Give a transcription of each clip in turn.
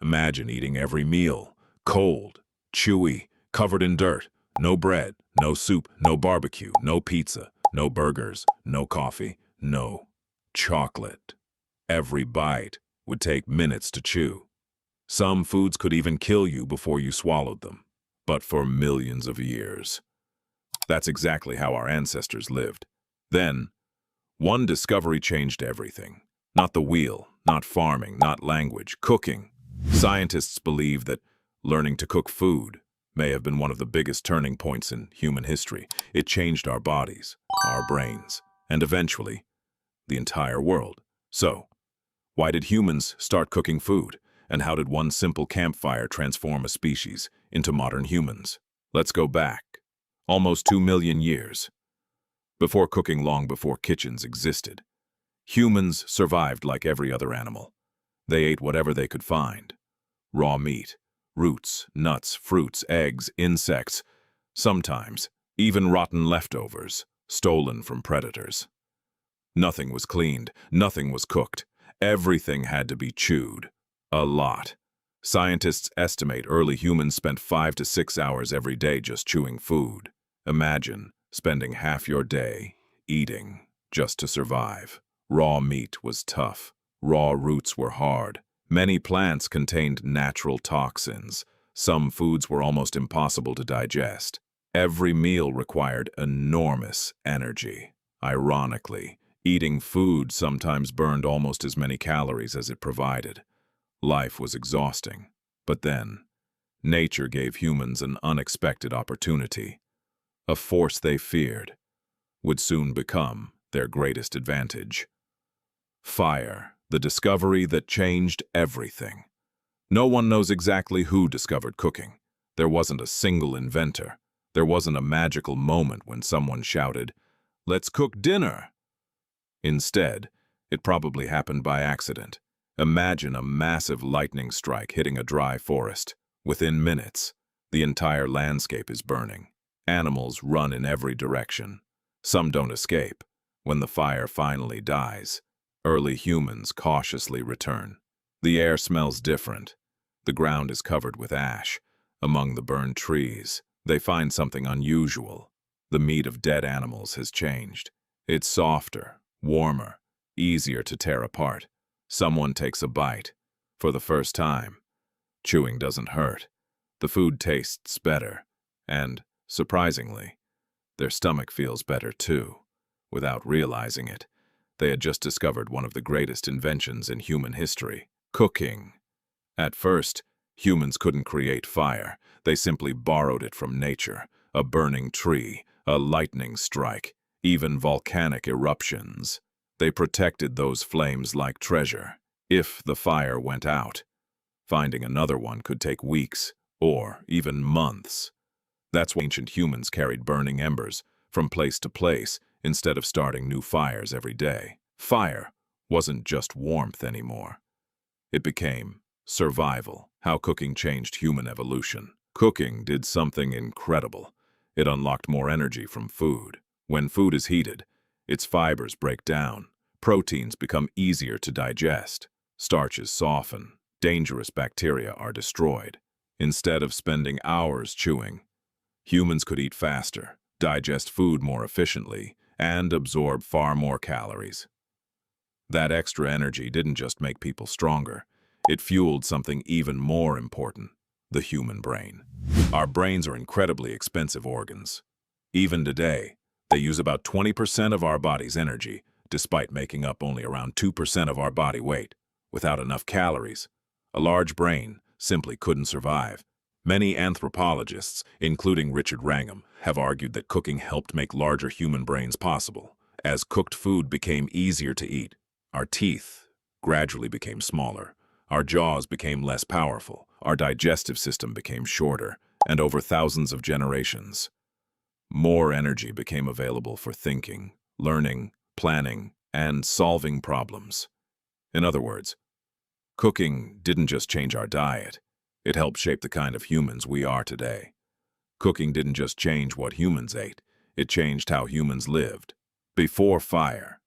Imagine eating every meal, cold, chewy, covered in dirt, no bread, no soup, no barbecue, no pizza, no burgers, no coffee, no chocolate. Every bite would take minutes to chew. Some foods could even kill you before you swallowed them. But for millions of years. That's exactly how our ancestors lived. Then, one discovery changed everything. Not the wheel, not farming, not language, cooking. Scientists believe that learning to cook food may have been one of the biggest turning points in human history. It changed our bodies, our brains, and eventually, the entire world. So, why did humans start cooking food? And how did one simple campfire transform a species into modern humans? Let's go back almost 2 million years. Before cooking, long before kitchens existed, humans survived like every other animal. They ate whatever they could find. Raw meat, roots, nuts, fruits, eggs, insects, sometimes even rotten leftovers, stolen from predators. Nothing was cleaned, nothing was cooked. Everything had to be chewed. A lot. Scientists estimate early humans spent 5 to 6 hours every day just chewing food. Imagine spending half your day eating just to survive. Raw meat was tough. Raw roots were hard. Many plants contained natural toxins. Some foods were almost impossible to digest. Every meal required enormous energy. Ironically, eating food sometimes burned almost as many calories as it provided. Life was exhausting. But then, nature gave humans an unexpected opportunity. A force they feared would soon become their greatest advantage. Fire, the discovery that changed everything. No one knows exactly who discovered cooking. There wasn't a single inventor. There wasn't a magical moment when someone shouted, "Let's cook dinner!" Instead, it probably happened by accident. Imagine a massive lightning strike hitting a dry forest. Within minutes, the entire landscape is burning. Animals run in every direction. Some don't escape. When the fire finally dies, early humans cautiously return. The air smells different. The ground is covered with ash. Among the burned trees, they find something unusual. The meat of dead animals has changed. It's softer, warmer, easier to tear apart. Someone takes a bite. For the first time, chewing doesn't hurt. The food tastes better. And, surprisingly, their stomach feels better too. Without realizing it, they had just discovered one of the greatest inventions in human history: cooking. At first, humans couldn't create fire. They simply borrowed it from nature. A burning tree, a lightning strike, even volcanic eruptions. They protected those flames like treasure. If the fire went out, finding another one could take weeks or even months. That's why ancient humans carried burning embers from place to place instead of starting new fires every day. Fire wasn't just warmth anymore. It became survival, how cooking changed human evolution. Cooking did something incredible. It unlocked more energy from food. When food is heated, its fibers break down. Proteins become easier to digest. Starches soften. Dangerous bacteria are destroyed. Instead of spending hours chewing, humans could eat faster, digest food more efficiently, and absorb far more calories. That extra energy didn't just make people stronger. It fueled something even more important: the human brain. Our brains are incredibly expensive organs. Even today, they use about 20% of our body's energy, despite making up only around 2% of our body weight. Without enough calories, a large brain simply couldn't survive. Many anthropologists, including Richard Wrangham, have argued that cooking helped make larger human brains possible. As cooked food became easier to eat, our teeth gradually became smaller, our jaws became less powerful, our digestive system became shorter, and over thousands of generations, more energy became available for thinking, learning, planning, and solving problems. In other words, cooking didn't just change our diet. It helped shape the kind of humans we are today. Cooking didn't just change what humans ate. It changed how humans lived. Before fire,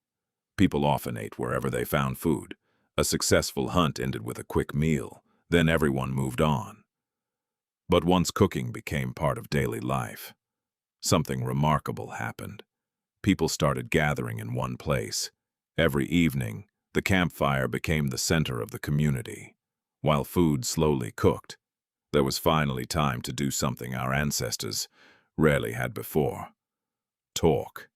people often ate wherever they found food. A successful hunt ended with a quick meal. Then everyone moved on. But once cooking became part of daily life, something remarkable happened. People started gathering in one place. Every evening, the campfire became the center of the community. While food slowly cooked, there was finally time to do something our ancestors rarely had before. Talk.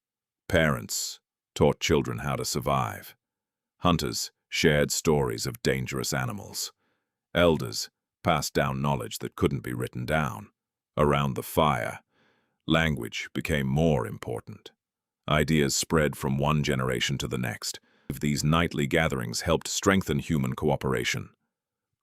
Parents taught children how to survive. Hunters shared stories of dangerous animals. Elders passed down knowledge that couldn't be written down. Around the fire, language became more important. Ideas spread from one generation to the next. These nightly gatherings helped strengthen human cooperation.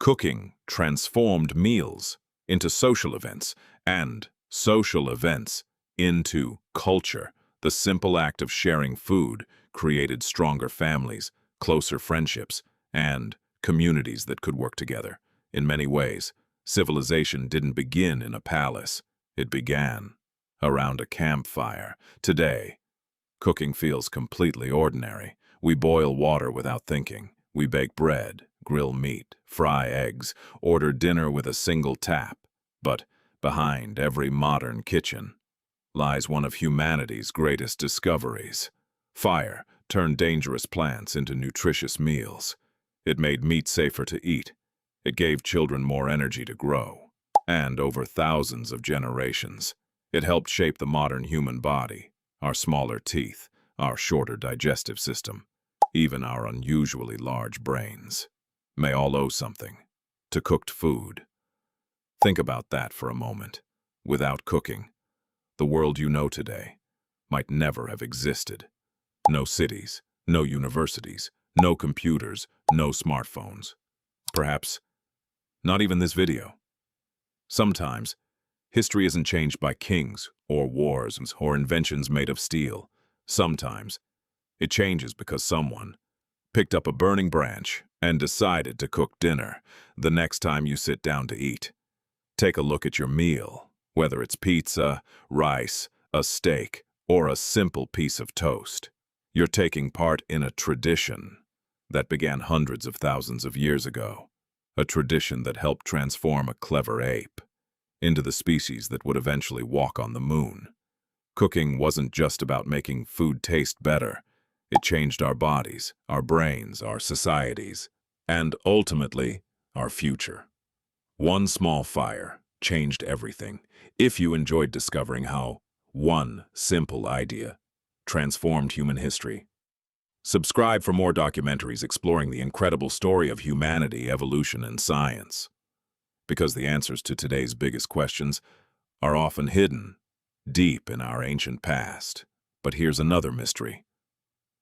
Cooking transformed meals into social events, and social events into culture. The simple act of sharing food created stronger families, closer friendships, and communities that could work together. In many ways, civilization didn't begin in a palace. It began around a campfire. Today, cooking feels completely ordinary. We boil water without thinking. We bake bread, grill meat, fry eggs, order dinner with a single tap. But behind every modern kitchen lies one of humanity's greatest discoveries. Fire turned dangerous plants into nutritious meals. It made meat safer to eat. It gave children more energy to grow. And over thousands of generations, it helped shape the modern human body, our smaller teeth, our shorter digestive system, even our unusually large brains. May all owe something to cooked food. Think about that for a moment. Without cooking, the world you know today might never have existed. No cities, no universities, no computers, no smartphones. Perhaps not even this video. Sometimes, history isn't changed by kings or wars or inventions made of steel. Sometimes, it changes because someone picked up a burning branch and decided to cook dinner the next time you sit down to eat. Take a look at your meal, whether it's pizza, rice, a steak, or a simple piece of toast. You're taking part in a tradition that began hundreds of thousands of years ago, a tradition that helped transform a clever ape into the species that would eventually walk on the moon. Cooking wasn't just about making food taste better. It changed our bodies, our brains, our societies, and ultimately, our future. One small fire changed everything. If you enjoyed discovering how one simple idea transformed human history, subscribe for more documentaries exploring the incredible story of humanity, evolution, and science. Because the answers to today's biggest questions are often hidden deep in our ancient past. But here's another mystery.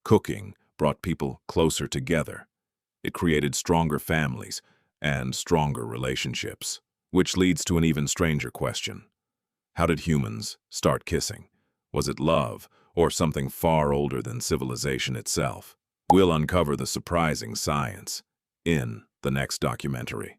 Cooking brought people closer together. It created stronger families and stronger relationships, which leads to an even stranger question. How did humans start kissing? Was it love or something far older than civilization itself? We'll uncover the surprising science in the next documentary.